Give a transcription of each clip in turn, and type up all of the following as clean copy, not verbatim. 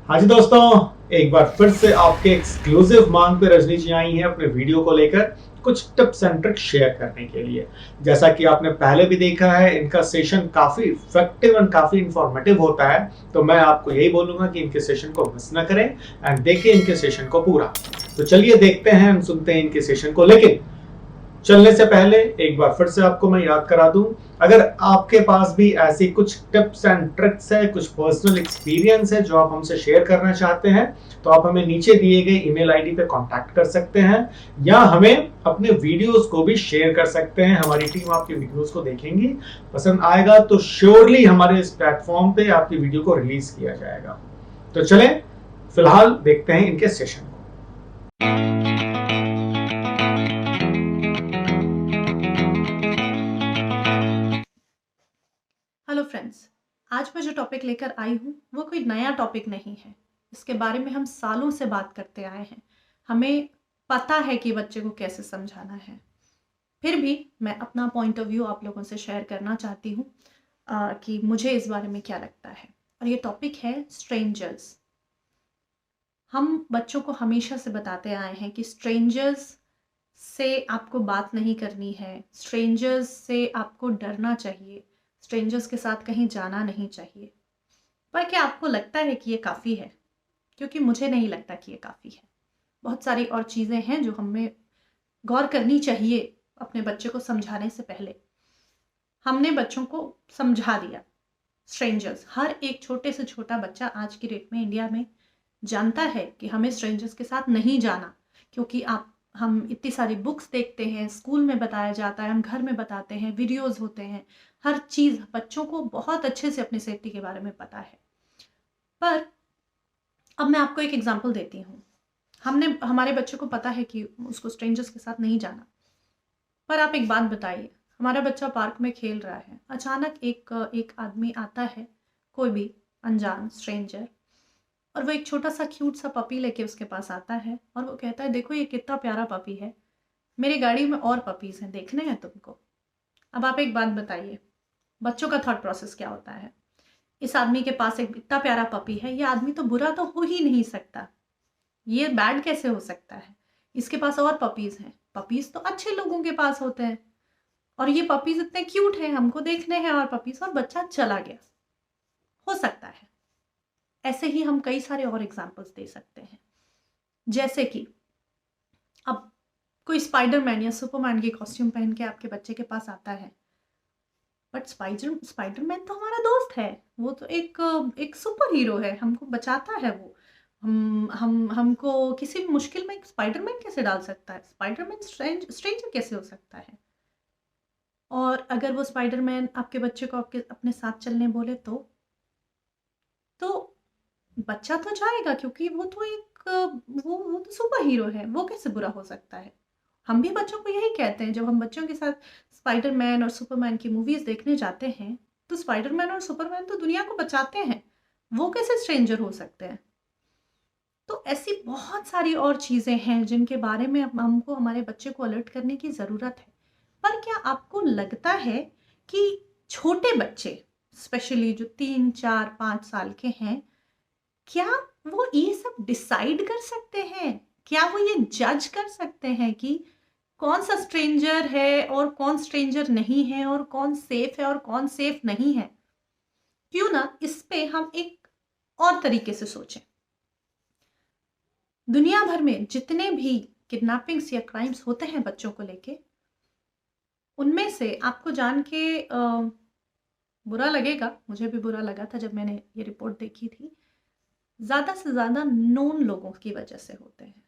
हाँ जी दोस्तों, एक बार फिर से आपके एक्सक्लूसिव मांग पे रजनी जी आई हैं अपने वीडियो को लेकर कुछ टिप्स एंड ट्रिक्स शेयर करने के लिए। जैसा कि आपने पहले भी देखा है, इनका सेशन काफी इफेक्टिव एंड काफी इंफॉर्मेटिव होता है। तो मैं आपको यही बोलूंगा कि इनके सेशन को मिस ना करें एंड देखें इनके सेशन को पूरा। तो चलिए देखते हैं, हम सुनते हैं इनके सेशन को। लेकिन चलने से पहले एक बार फिर से आपको मैं याद करा दूं, अगर आपके पास भी ऐसी कुछ टिप्स एंड ट्रिक्स है, कुछ पर्सनल एक्सपीरियंस है जो आप हमसे शेयर करना चाहते हैं, तो आप हमें नीचे दिए गए ईमेल आईडी पे कांटेक्ट कर सकते हैं या हमें अपने वीडियोस को भी शेयर कर सकते हैं। हमारी टीम आपके वीडियोस को देखेंगी, पसंद आएगा तो श्योरली हमारे इस प्लेटफॉर्म पे आपकी वीडियो को रिलीज किया जाएगा। तो चलें, फिलहाल देखते हैं इनके सेशन को। Hello friends. आज मैं जो टॉपिक लेकर आई हूँ वो कोई नया टॉपिक नहीं है। इसके बारे में हम सालों से बात करते आए हैं। हमें पता है कि बच्चे को कैसे समझाना है। फिर भी मैं अपना पॉइंट ऑफ व्यू आप लोगों से शेयर करना चाहती हूँ कि मुझे इस बारे में क्या लगता है। और ये टॉपिक है स्ट्रेंजर्स। हम बच्चों को हमेशा से बताते आए हैं कि स्ट्रेंजर्स से आपको बात नहीं करनी है, स्ट्रेंजर्स से आपको डरना चाहिए, स्ट्रेंजर्स के साथ कहीं जाना नहीं चाहिए। पर क्या आपको लगता है कि ये काफ़ी है? क्योंकि मुझे नहीं लगता कि ये काफ़ी है। बहुत सारी और चीज़ें हैं जो हमें गौर करनी चाहिए अपने बच्चे को समझाने से पहले। हमने बच्चों को समझा दिया। स्ट्रेंजर्स, हर एक छोटे से छोटा बच्चा आज की डेट में इंडिया में जानता है कि हमें स्ट्रेंजर्स के साथ नहीं जाना। क्योंकि आप हम इतनी सारी बुक्स देखते हैं, स्कूल में बताया जाता है, हम घर में बताते हैं, वीडियोस होते हैं। हर चीज़ बच्चों को बहुत अच्छे से अपनी सेफ्टी के बारे में पता है। पर अब मैं आपको एक एग्जांपल देती हूँ। हमने हमारे बच्चे को पता है कि उसको स्ट्रेंजर्स के साथ नहीं जाना। पर आप एक बात बताइए, हमारा बच्चा पार्क में खेल रहा है, अचानक एक एक आदमी आता है, कोई भी अनजान स्ट्रेंजर, और वो एक छोटा सा क्यूट सा पपी लेके उसके पास आता है और वो कहता है, देखो ये कितना प्यारा पपी है, मेरी गाड़ी में और पपीज हैं, देखने हैं तुमको। अब आप एक बात बताइए, बच्चों का थॉट प्रोसेस क्या होता है? इस आदमी के पास एक इतना प्यारा पपी है, ये आदमी तो बुरा तो हो ही नहीं सकता, ये बैड कैसे हो सकता है? इसके पास और पपीज हैं, पपीज तो अच्छे लोगों के पास होते हैं, और ये पपीज इतने क्यूट हैं, हमको देखने हैं और पपीज, और बच्चा चला गया। हो सकता है। ऐसे ही हम कई सारे और एग्जाम्पल्स दे सकते हैं। जैसे कि अब कोई स्पाइडरमैन या सुपरमैन की कॉस्ट्यूम पहन के आपके बच्चे के पास आता है, बट स्पाइडरमैन तो हमारा दोस्त है, वो तो एक एक सुपर हीरो है, हमको बचाता है वो। हम हमको किसी भी मुश्किल में स्पाइडरमैन कैसे डाल सकता है? स्पाइडरमैन स्ट्रेंजर कैसे हो सकता है? और अगर वो स्पाइडरमैन आपके बच्चे को आपके अपने साथ चलने बोले तो बच्चा तो जाएगा, क्योंकि वो तो एक वो तो सुपर हीरो है, वो कैसे बुरा हो सकता है? हम भी बच्चों को यही कहते हैं, जब हम बच्चों के साथ स्पाइडरमैन और सुपरमैन की मूवीज देखने जाते हैं, तो स्पाइडरमैन और सुपरमैन तो दुनिया को बचाते हैं, वो कैसे स्ट्रेंजर हो सकते हैं? तो ऐसी बहुत सारी और चीजें हैं जिनके बारे में हमको हमारे बच्चे को अलर्ट करने की जरूरत है। पर क्या आपको लगता है कि छोटे बच्चे, स्पेशली जो 3 4 5 साल के हैं, क्या वो ये सब डिसाइड कर सकते हैं? क्या वो ये जज कर सकते हैं कि कौन सा स्ट्रेंजर है और कौन स्ट्रेंजर नहीं है, और कौन सेफ है और कौन सेफ नहीं है? क्यों ना इस पे हम एक और तरीके से सोचें। दुनिया भर में जितने भी किडनैपिंग्स या क्राइम्स होते हैं बच्चों को लेके, उनमें से आपको जान के बुरा लगेगा, मुझे भी बुरा लगा था जब मैंने ये रिपोर्ट देखी थी, ज़्यादा से ज़्यादा नोन लोगों की वजह से होते हैं,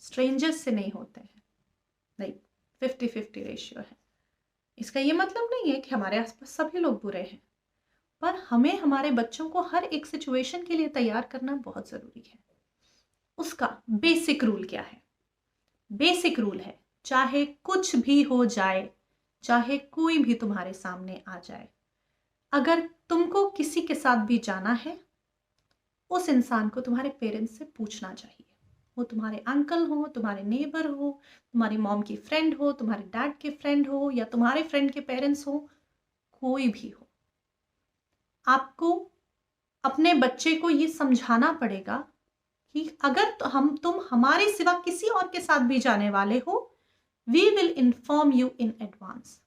स्ट्रेंजर्स से नहीं होते हैं। लाइक 50-50 रेशियो है। इसका ये मतलब नहीं है कि हमारे आसपास सभी लोग बुरे हैं, पर हमें हमारे बच्चों को हर एक सिचुएशन के लिए तैयार करना बहुत ज़रूरी है। उसका बेसिक रूल क्या है? बेसिक रूल है, चाहे कुछ भी हो जाए, चाहे कोई भी तुम्हारे सामने आ जाए, अगर तुमको किसी के साथ भी जाना है, उस इंसान को तुम्हारे पेरेंट्स से पूछना चाहिए। वो तुम्हारे अंकल हो, तुम्हारे नेबर हो, तुम्हारी मॉम की फ्रेंड हो, तुम्हारे डैड के फ्रेंड हो, या तुम्हारे फ्रेंड के पेरेंट्स हो, कोई भी हो। आपको अपने बच्चे को ये समझाना पड़ेगा कि अगर तुम हमारे सिवा किसी और के साथ भी जाने वाले हो, we will inform you in advance.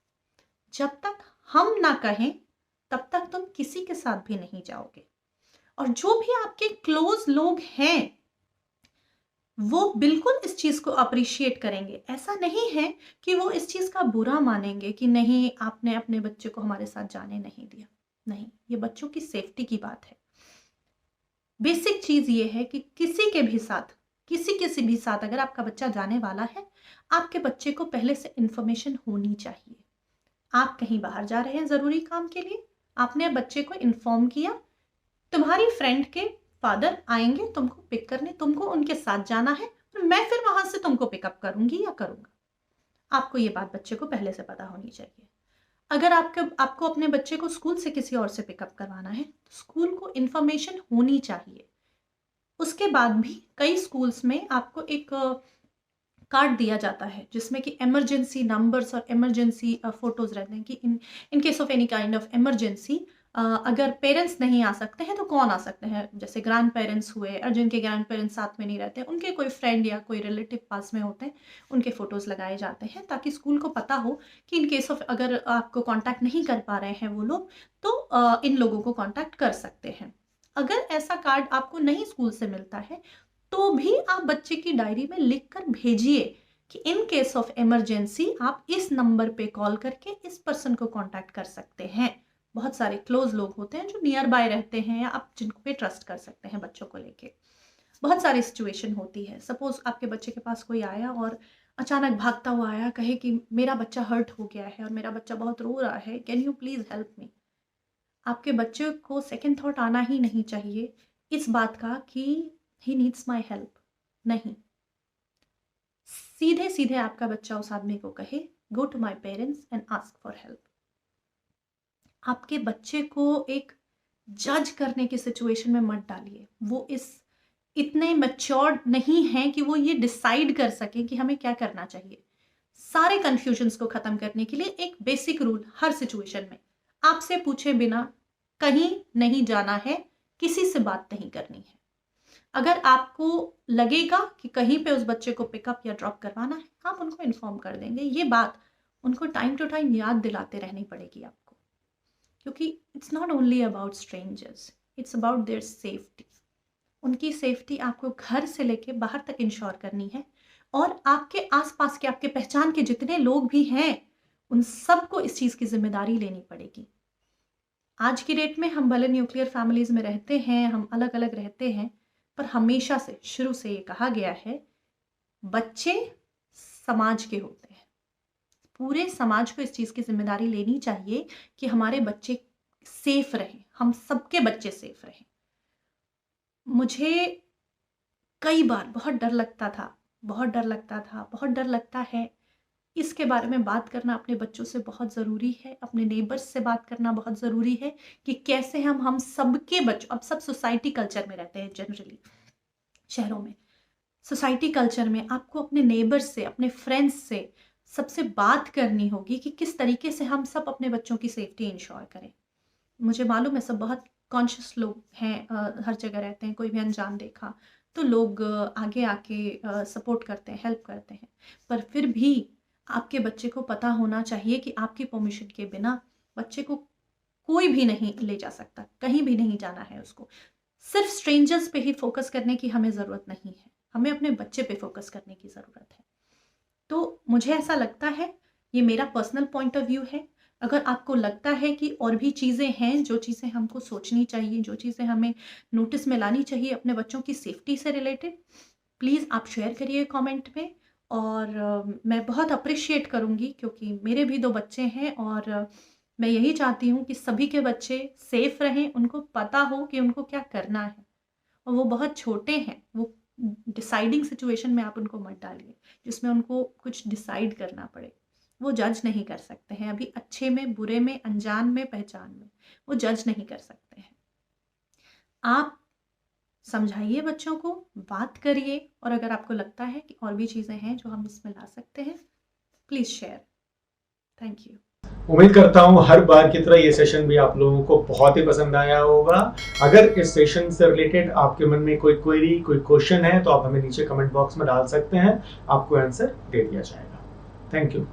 जब तक हम ना कहें तब तक तुम किसी के साथ भी नहीं जाओगे। और जो भी आपके क्लोज लोग हैं वो बिल्कुल इस चीज को अप्रिशिएट करेंगे। ऐसा नहीं है कि वो इस चीज का बुरा मानेंगे कि नहीं आपने अपने बच्चे को हमारे साथ जाने नहीं दिया। नहीं, ये बच्चों की सेफ्टी की बात है। बेसिक चीज ये है कि किसी भी साथ अगर आपका बच्चा जाने वाला है, आपके बच्चे को पहले से इंफॉर्मेशन होनी चाहिए। आप कहीं बाहर जा रहे हैं जरूरी काम के लिए, आपने बच्चे को इन्फॉर्म किया, तुम्हारी फ्रेंड के फादर आएंगे तुमको पिक करने, तुमको उनके साथ जाना है और मैं फिर वहां से तुमको पिकअप करूंगी या करूंगा। आपको ये बात बच्चे को पहले से पता होनी चाहिए। अगर आपको अपने बच्चे को स्कूल से किसी और से पिकअप करवाना है तो स्कूल को इंफॉर्मेशन होनी चाहिए। उसके बाद भी कई स्कूल्स में आपको एक कार्ड दिया जाता है जिसमें कि इमरजेंसी नंबर्स और इमरजेंसी फोटोज रहते हैं कि in case of any kind of emergency अगर पेरेंट्स नहीं आ सकते हैं तो कौन आ सकते हैं, जैसे ग्रैंड पेरेंट्स हुए और जिनके ग्रैंड पेरेंट्स साथ में नहीं रहते, उनके कोई फ्रेंड या कोई रिलेटिव पास में होते हैं, उनके फोटोज लगाए जाते हैं ताकि स्कूल को पता हो कि इन केस ऑफ अगर आपको कांटेक्ट नहीं कर पा रहे हैं वो लोग तो इन लोगों को कांटेक्ट कर सकते हैं। अगर ऐसा कार्ड आपको नहीं स्कूल से मिलता है तो भी आप बच्चे की डायरी में लिख कर भेजिए कि इन केस ऑफ इमरजेंसी आप इस नंबर पे कॉल करके इस पर्सन को कांटेक्ट कर सकते हैं। बहुत सारे क्लोज लोग होते हैं जो नियर बाय रहते हैं या आप जिनको पे ट्रस्ट कर सकते हैं बच्चों को लेके। बहुत सारी सिचुएशन होती है, सपोज आपके बच्चे के पास कोई आया और अचानक भागता हुआ आया, कहे कि मेरा बच्चा हर्ट हो गया है और मेरा बच्चा बहुत रो रहा है, can you please help me. आपके बच्चे को सेकंड थॉट आना ही नहीं चाहिए इस बात का कि ही नीड्स माई हेल्प। नहीं, सीधे सीधे आपका बच्चा उस आदमी को कहे go to my parents and ask for help. आपके बच्चे को एक जज करने की सिचुएशन में मत डालिए। वो इतने मैच्योर्ड नहीं हैं कि वो ये डिसाइड कर सके कि हमें क्या करना चाहिए। सारे कंफ्यूजन्स को खत्म करने के लिए एक बेसिक रूल हर सिचुएशन में, आपसे पूछे बिना कहीं नहीं जाना है, किसी से बात नहीं करनी है। अगर आपको लगेगा कि कहीं पे उस बच्चे को पिकअप या ड्रॉप करवाना है, आप उनको इन्फॉर्म कर देंगे। ये बात उनको टाइम टू टाइम याद दिलाते रहनी पड़ेगी आपको, क्योंकि it's not only about strangers, it's about their safety. उनकी सेफ्टी आपको घर से लेके बाहर तक इंश्योर करनी है और आपके आसपास के, आपके पहचान के जितने लोग भी हैं उन सबको इस चीज़ की जिम्मेदारी लेनी पड़ेगी। आज की डेट में हम भले न्यूक्लियर फैमिलीज में रहते हैं, हम अलग अलग रहते हैं, पर हमेशा से शुरू से ये कहा गया है बच्चे समाज के होते हैं। पूरे समाज को इस चीज़ की जिम्मेदारी लेनी चाहिए कि हमारे बच्चे सेफ रहें, हम सबके बच्चे सेफ रहें। मुझे कई बार बहुत डर लगता था, बहुत डर लगता है। इसके बारे में बात करना अपने बच्चों से बहुत ज़रूरी है, अपने नेबर्स से बात करना बहुत ज़रूरी है कि कैसे हम सबके बच्चों, अब सब सोसाइटी कल्चर में रहते हैं जनरली, शहरों में सोसाइटी कल्चर में आपको अपने नेबर्स से, अपने फ्रेंड्स से सबसे बात करनी होगी कि किस तरीके से हम सब अपने बच्चों की सेफ्टी इंश्योर करें। मुझे मालूम है सब बहुत कॉन्शियस लोग हैं, हर जगह रहते हैं, कोई भी अनजान देखा तो लोग आगे आके सपोर्ट करते हैं, हेल्प करते हैं, पर फिर भी आपके बच्चे को पता होना चाहिए कि आपकी परमिशन के बिना बच्चे को कोई भी नहीं ले जा सकता, कहीं भी नहीं जाना है उसको। सिर्फ स्ट्रेंजर्स पे ही फोकस करने की हमें ज़रूरत नहीं है, हमें अपने बच्चे पे फोकस करने की ज़रूरत है। तो मुझे ऐसा लगता है, ये मेरा पर्सनल पॉइंट ऑफ व्यू है। अगर आपको लगता है कि और भी चीज़ें हैं जो चीज़ें हमको सोचनी चाहिए, जो चीज़ें हमें नोटिस में लानी चाहिए अपने बच्चों की सेफ्टी से रिलेटेड, प्लीज़ आप शेयर करिए कमेंट में। और मैं बहुत अप्रिशिएट करूँगी क्योंकि मेरे भी 2 बच्चे हैं और मैं यही चाहती हूँ कि सभी के बच्चे सेफ रहें, उनको पता हो कि उनको क्या करना है। और वो बहुत छोटे हैं, वो डिसाइडिंग सिचुएशन में आप उनको मत डालिए जिसमें उनको कुछ डिसाइड करना पड़े। वो जज नहीं कर सकते हैं, अभी अच्छे में, बुरे में, अनजान में, पहचान में, वो जज नहीं कर सकते हैं। आप समझाइए बच्चों को, बात करिए, और अगर आपको लगता है कि और भी चीज़ें हैं जो हम इसमें ला सकते हैं, प्लीज़ शेयर। Thank you. उम्मीद करता हूँ हर बार की तरह ये सेशन भी आप लोगों को बहुत ही पसंद आया होगा। अगर इस सेशन से रिलेटेड आपके मन में कोई क्वेरी, कोई क्वेश्चन है तो आप हमें नीचे कमेंट बॉक्स में डाल सकते हैं, आपको आंसर दे दिया जाएगा। Thank you.